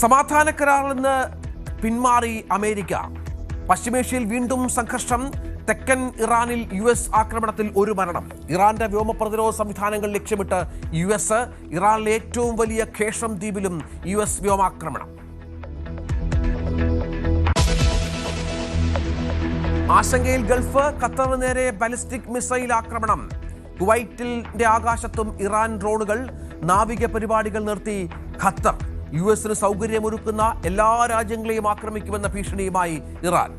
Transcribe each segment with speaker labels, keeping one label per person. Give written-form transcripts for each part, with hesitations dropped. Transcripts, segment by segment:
Speaker 1: സമാധാന കരാറിൽ നിന്ന് പിന്മാറി അമേരിക്ക. പശ്ചിമേഷ്യയിൽ വീണ്ടും സംഘർഷം. തെക്കൻ ഇറാനിൽ US ആക്രമണത്തിൽ ഒരു മരണം. ഇറാന്റെ വ്യോമ പ്രതിരോധ സംവിധാനങ്ങൾ ലക്ഷ്യമിട്ട് US. ഇറാനിലെ ഏറ്റവും വലിയ ഖേഷം ദ്വീപിലും US വ്യോമാക്രമണം. ആശങ്കയിൽ ഗൾഫ്. ഖത്തറിന് നേരെ ബാലിസ്റ്റിക് മിസൈൽ ആക്രമണം. കുവൈറ്റിന്റെ ആകാശത്തും ഇറാൻ ഡ്രോണുകൾ. നാവിക പരിപാടികൾ നിർത്തി ഖത്തർ. US-ന് സൗകര്യമൊരുക്കുന്ന എല്ലാ രാജ്യങ്ങളെയും ആക്രമിക്കുമെന്ന ഭീഷണിയുമായി ഇറാൻ.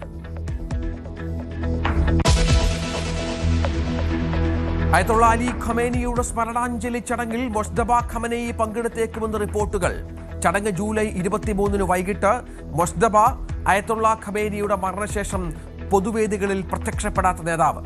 Speaker 1: അയത്തുള്ള അലി ഖമേനിയുടെ സ്മരണാഞ്ജലി ചടങ്ങിൽ മൊജ്തബ ഖമനേയി പങ്കെടുത്തേക്കുമെന്ന് റിപ്പോർട്ടുകൾ. ചടങ്ങ് ജൂലൈ 23 വൈകിട്ട്. മൊജ്തബ അയത്തുള്ള ഖമേനിയുടെ മരണശേഷം പൊതുവേദികളിൽ പ്രത്യക്ഷപ്പെടാത്ത നേതാവ്.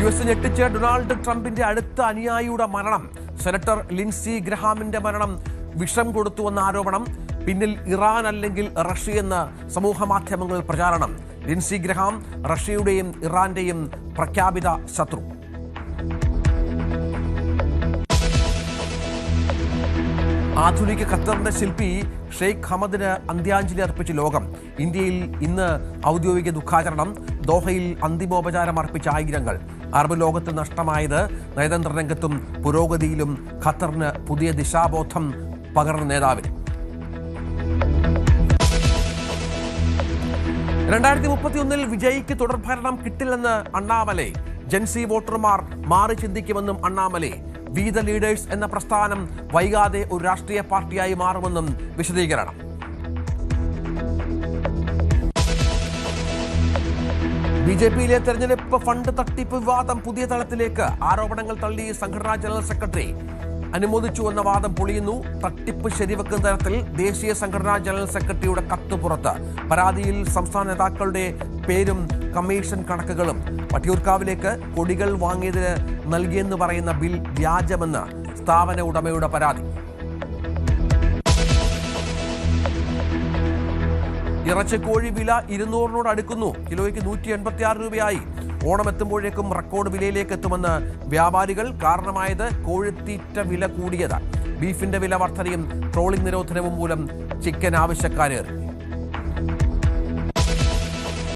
Speaker 1: US ഞെട്ടിച്ച് ഡൊണാൾഡ് ട്രംപിന്റെ അടുത്ത അനുയായിയുടെ മരണം. സെനറ്റർ ലിൻസി ഗ്രഹാമിന്റെ മരണം വിഷം കൊടുത്തുവെന്ന ആരോപണം. പിന്നിൽ ഇറാൻ അല്ലെങ്കിൽ റഷ്യയെന്ന് സമൂഹ മാധ്യമങ്ങളിൽ പ്രചാരണം. ലിൻസി ഗ്രഹാം റഷ്യയുടെയും ഇറാന്റെയും പ്രഖ്യാപിത ശത്രു. ആധുനിക ഖത്തറിന്റെ ശില്പി ഷെയ്ഖ് ഹമദിന് അന്ത്യാഞ്ജലി അർപ്പിച്ച് ലോകം. ഇന്ത്യയിൽ ഇന്ന് ഔദ്യോഗിക ദുഃഖാചരണം. ദോഹയിൽ അന്തിമോപചാരം അർപ്പിച്ച ആയിരങ്ങൾ. അറബ് ലോകത്തിൽ നഷ്ടമായത് നയതന്ത്ര രംഗത്തും പുരോഗതിയിലും ഖത്തറിന് പുതിയ ദിശാബോധം പകർന്ന നേതാവിന്. 2031 വിജയിക്ക് തുടർഭരണം കിട്ടില്ലെന്ന് അണ്ണാമലൈ. ജൻസി വോട്ടർമാർ മാറി ചിന്തിക്കുമെന്നും അണ്ണാമലൈ. വി ദ ലീഡേഴ്സ് എന്ന പ്രസ്ഥാനം വൈകാതെ ഒരു രാഷ്ട്രീയ പാർട്ടിയായി മാറുമെന്നും വിശദീകരണം. BJP-യിലെ തെരഞ്ഞെടുപ്പ് ഫണ്ട് തട്ടിപ്പ് വിവാദം പുതിയ തലത്തിലേക്ക്. ആരോപണങ്ങൾ തള്ളി സംഘടനാ ജനറൽ സെക്രട്ടറി. അനുമോദിച്ചുവെന്ന വാദം പൊളിയുന്നു. തട്ടിപ്പ് ശരിവെക്കുന്ന തരത്തിൽ ദേശീയ സംഘടനാ ജനറൽ സെക്രട്ടറിയുടെ കത്ത് പുറത്ത്. പരാതിയിൽ സംസ്ഥാന നേതാക്കളുടെ പേരും കമ്മീഷൻ കണക്കുകളും. വട്ടിയൂർക്കാവിലേക്ക് കൊടികൾ വാങ്ങിയതിന് നൽകിയെന്ന് പറയുന്ന ബിൽ വ്യാജമെന്ന് സ്ഥാപന ഉടമയുടെ പരാതി. ഇറച്ചിക്കോഴി വില 200 അടുക്കുന്നു. കിലോയ്ക്ക് 186 രൂപയായി. ഓണം എത്തുമ്പോഴേക്കും റെക്കോർഡ് വിലയിലേക്ക് എത്തുമെന്ന് വ്യാപാരികൾ. കാരണമായത് കോഴിത്തീറ്റ വില കൂടിയത്. ബീഫിന്റെ വില വർധനയും ട്രോളിംഗ് നിരോധനവും മൂലം ചിക്കൻ ആവശ്യക്കാരേറി.